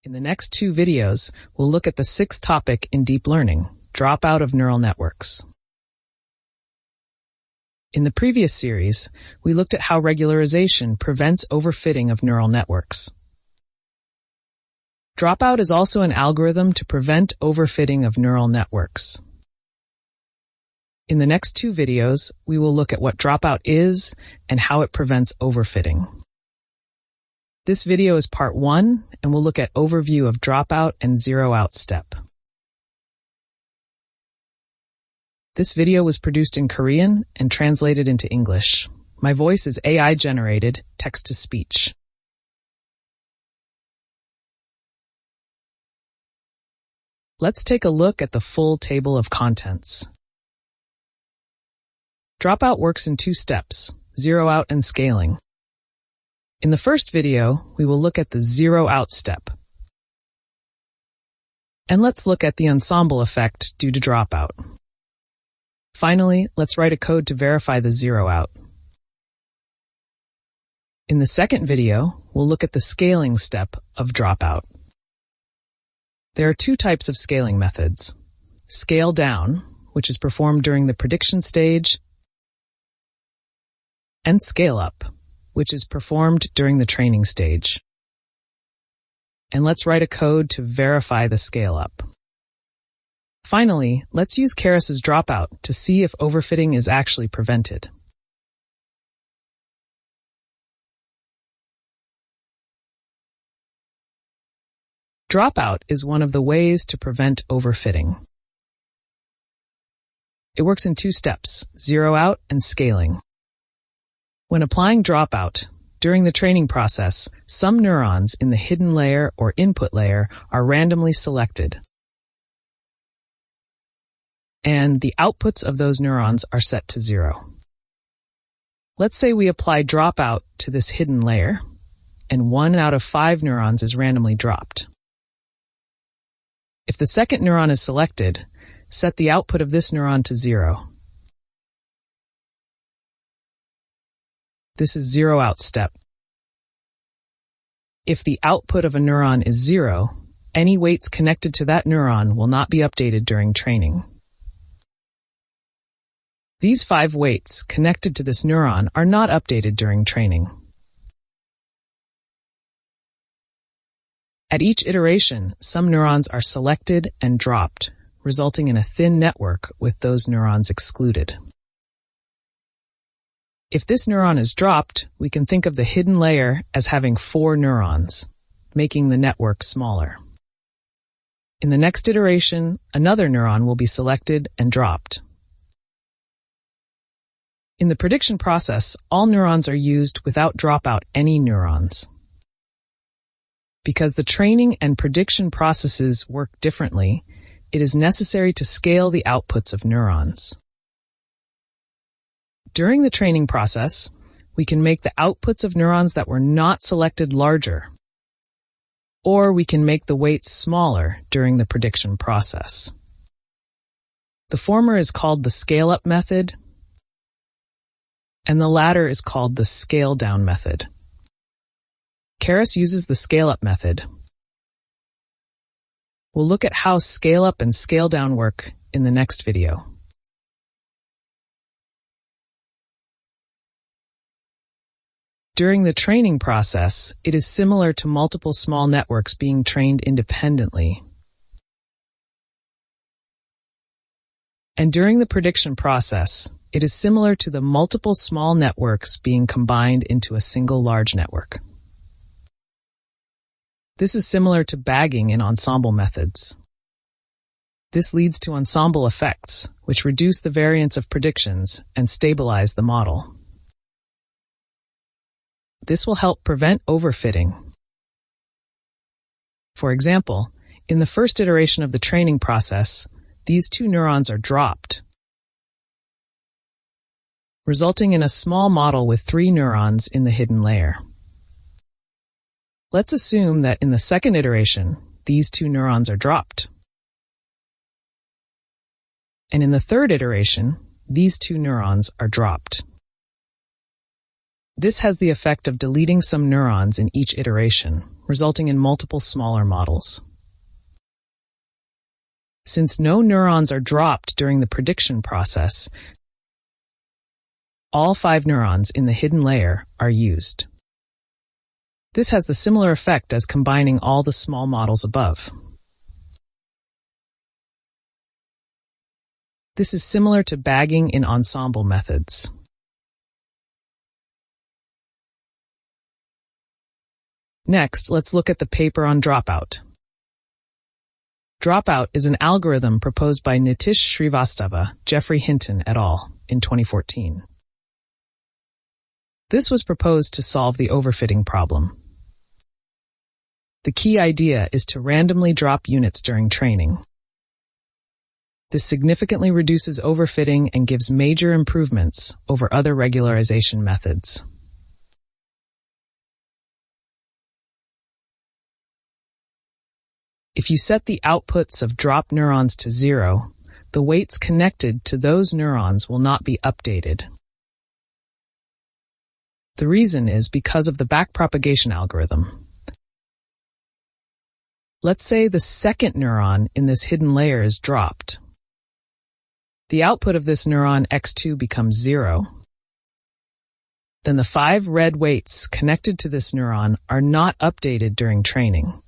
In the next two videos, we'll look at the sixth topic in deep learning, dropout of neural networks. In the previous series, we looked at how regularization prevents overfitting of neural networks. Dropout is also an algorithm to prevent overfitting of neural networks. In the next two videos, we will look at what dropout is and how it prevents overfitting. This video is part 1, and we'll look at overview of dropout and zero-out step. This video was produced in Korean and translated into English. My voice is AI-generated, text-to-speech. Let's take a look at the full table of contents. Dropout works in two steps, zero-out and scaling. In the first video, we will look at the zero-out step. And let's look at the ensemble effect due to dropout. Finally, let's write a code to verify the zero-out. In the second video, we'll look at the scaling step of dropout. There are two types of scaling methods. Scale down, which is performed during the prediction stage, and scale up, which is performed during the training stage. And let's write a code to verify the scale up. Finally, let's use Keris's dropout to see if overfitting is actually prevented. Dropout is one of the ways to prevent overfitting. It works in two steps, zero-out and scaling. When applying dropout, during the training process, some neurons in the hidden layer or input layer are randomly selected, and the outputs of those neurons are set to 0. Let's say we apply dropout to this hidden layer, and 1 out of 5 neurons is randomly dropped. If the second neuron is selected, set the output of this neuron to 0. This is zero-out step. If the output of a neuron is 0, any weights connected to that neuron will not be updated during training. These 5 weights connected to this neuron are not updated during training. At each iteration, some neurons are selected and dropped, resulting in a thin network with those neurons excluded. If this neuron is dropped, we can think of the hidden layer as having 4 neurons, making the network smaller. In the next iteration, another neuron will be selected and dropped. In the prediction process, all neurons are used without dropout any neurons. Because the training and prediction processes work differently, it is necessary to scale the outputs of neurons. During the training process, we can make the outputs of neurons that were not selected larger, or we can make the weights smaller during the prediction process. The former is called the scale-up method, and the latter is called the scale-down method. Keris uses the scale-up method. We'll look at how scale-up and scale-down work in the next video. During the training process, it is similar to multiple small networks being trained independently. And during the prediction process, it is similar to the multiple small networks being combined into a single large network. This is similar to bagging in ensemble methods. This leads to ensemble effects, which reduce the variance of predictions and stabilize the model. This will help prevent overfitting. For example, in the first iteration of the training process, these 2 neurons are dropped, resulting in a small model with 3 neurons in the hidden layer. Let's assume that in the second iteration, these 2 neurons are dropped. And in the third iteration, these 2 neurons are dropped. This has the effect of deleting some neurons in each iteration. resulting in multiple smaller models. Since no neurons are dropped during the prediction process, all 5 neurons in the hidden layer are used. This has the similar effect as combining all the small models above. This is similar to bagging in ensemble methods. Next, let's look at the paper on Dropout. Dropout is an algorithm proposed by Nitish Srivastava, Geoffrey Hinton et al. In 2014. This was proposed to solve the overfitting problem. The key idea is to randomly drop units during training. This significantly reduces overfitting and gives major improvements over other regularization methods. If you set the outputs of dropped neurons to 0, the weights connected to those neurons will not be updated. The reason is because of the backpropagation algorithm. Let's say the second neuron in this hidden layer is dropped. The output of this neuron x2 becomes 0. Then the 5 red weights connected to this neuron are not updated during training.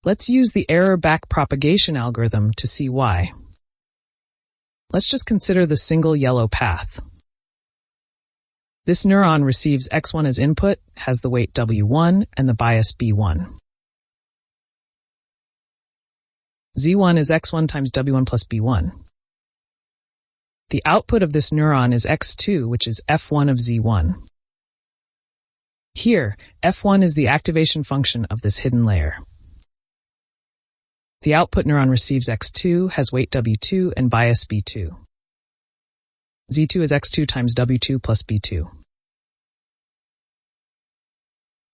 Let's use the error backpropagation algorithm to see why. Let's just consider the single yellow path. This neuron receives x1 as input, has the weight w1 and the bias b1. z1 is x1 times w1 plus b1. The output of this neuron is x2, which is f1 of z1. Here, f1 is the activation function of this hidden layer. The output neuron receives x2, has weight w2 and bias b2. z2 is x2 times w2 plus b2.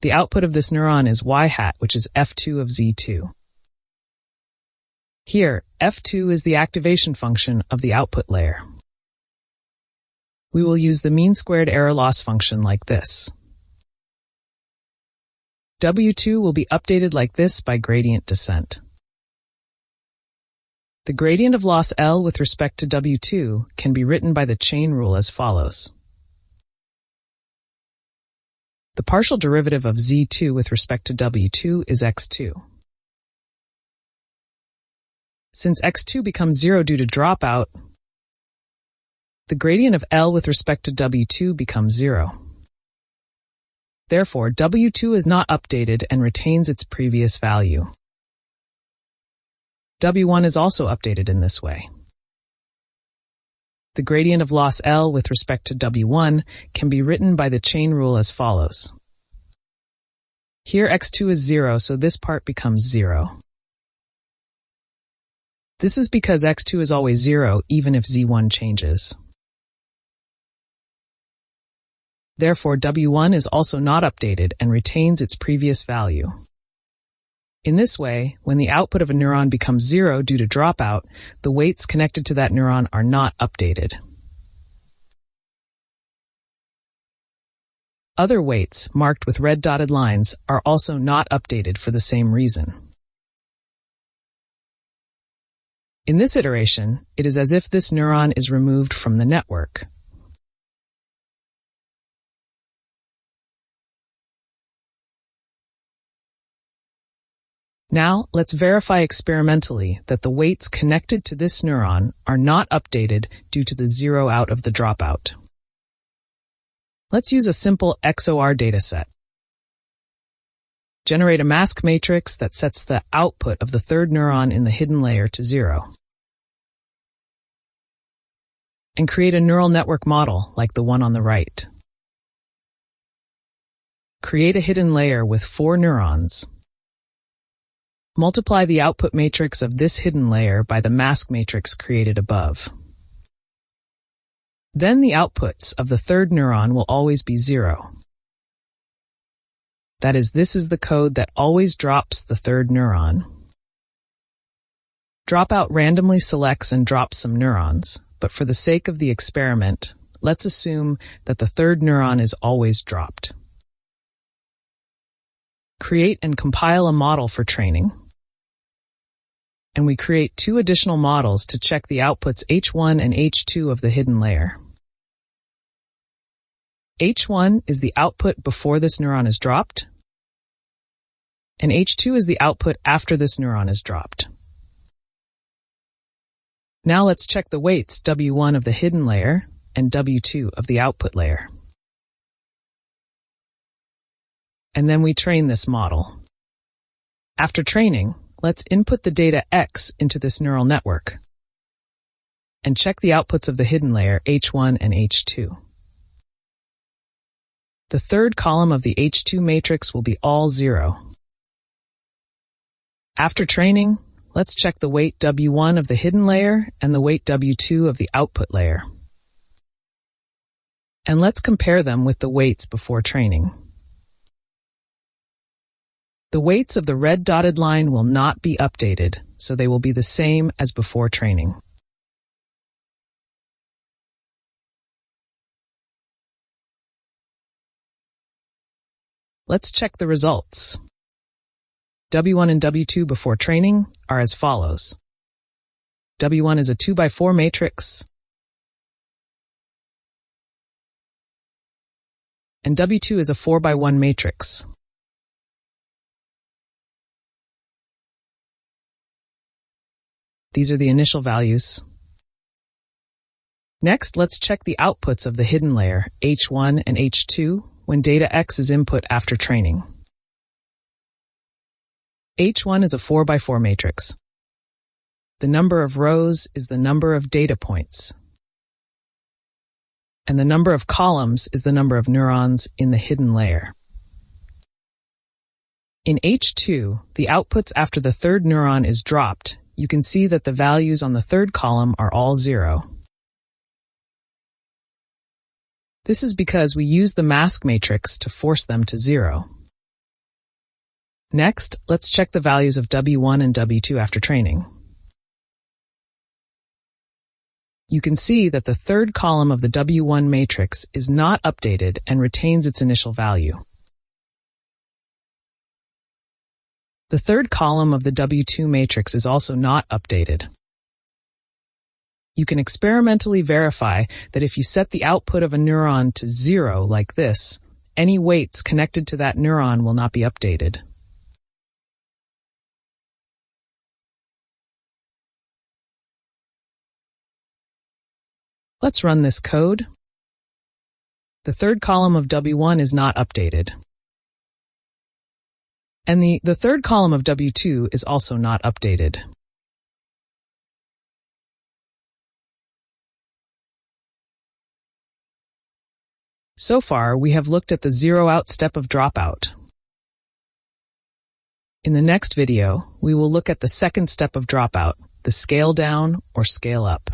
The output of this neuron is y hat, which is f2 of z2. Here, f2 is the activation function of the output layer. We will use the mean squared error loss function like this. w2 will be updated like this by gradient descent. The gradient of loss L with respect to W2 can be written by the chain rule as follows. The partial derivative of Z2 with respect to W2 is X2. Since X2 becomes 0 due to dropout, the gradient of L with respect to W2 becomes 0. Therefore, W2 is not updated and retains its previous value. W1 is also updated in this way. The gradient of loss L with respect to W1 can be written by the chain rule as follows. Here X2 is 0, so this part becomes 0. This is because X2 is always 0 even if Z1 changes. Therefore, W1 is also not updated and retains its previous value. In this way, when the output of a neuron becomes 0 due to dropout, the weights connected to that neuron are not updated. Other weights, marked with red dotted lines, are also not updated for the same reason. In this iteration, it is as if this neuron is removed from the network. Now, let's verify experimentally that the weights connected to this neuron are not updated due to the 0 out of the dropout. Let's use a simple XOR dataset. Generate a mask matrix that sets the output of the third neuron in the hidden layer to 0. And create a neural network model like the one on the right. Create a hidden layer with 4 neurons. Multiply the output matrix of this hidden layer by the mask matrix created above. Then the outputs of the third neuron will always be 0. That is, this is the code that always drops the third neuron. Dropout randomly selects and drops some neurons, but for the sake of the experiment, let's assume that the third neuron is always dropped. create and compile a model for training. And we create 2 additional models to check the outputs H1 and H2 of the hidden layer. H1 is the output before this neuron is dropped, and H2 is the output after this neuron is dropped. Now let's check the weights W1 of the hidden layer and W2 of the output layer. And then we train this model. After training, let's input the data X into this neural network and check the outputs of the hidden layer H1 and H2. The third column of the H2 matrix will be all 0. After training, let's check the weight W1 of the hidden layer and the weight W2 of the output layer. And let's compare them with the weights before training. The weights of the red dotted line will not be updated, so they will be the same as before training. Let's check the results. W1 and W2 before training are as follows. W1 is a 2x4 matrix, and W2 is a 4x1 matrix. These are the initial values. Next, let's check the outputs of the hidden layer, H1 and H2, when data X is input after training. H1 is a 4x4 matrix. The number of rows is the number of data points, and the number of columns is the number of neurons in the hidden layer. In H2, the outputs after the third neuron is dropped. You can see that the values on the third column are all 0. This is because we use the mask matrix to force them to 0. Next, let's check the values of W1 and W2 after training. You can see that the third column of the W1 matrix is not updated and retains its initial value. The third column of the W2 matrix is also not updated. You can experimentally verify that if you set the output of a neuron to 0 like this, any weights connected to that neuron will not be updated. Let's run this code. The third column of W1 is not updated. And the third column of W2 is also not updated. So far, we have looked at the zero-out step of dropout. In the next video, we will look at the second step of dropout, the scale down or scale up.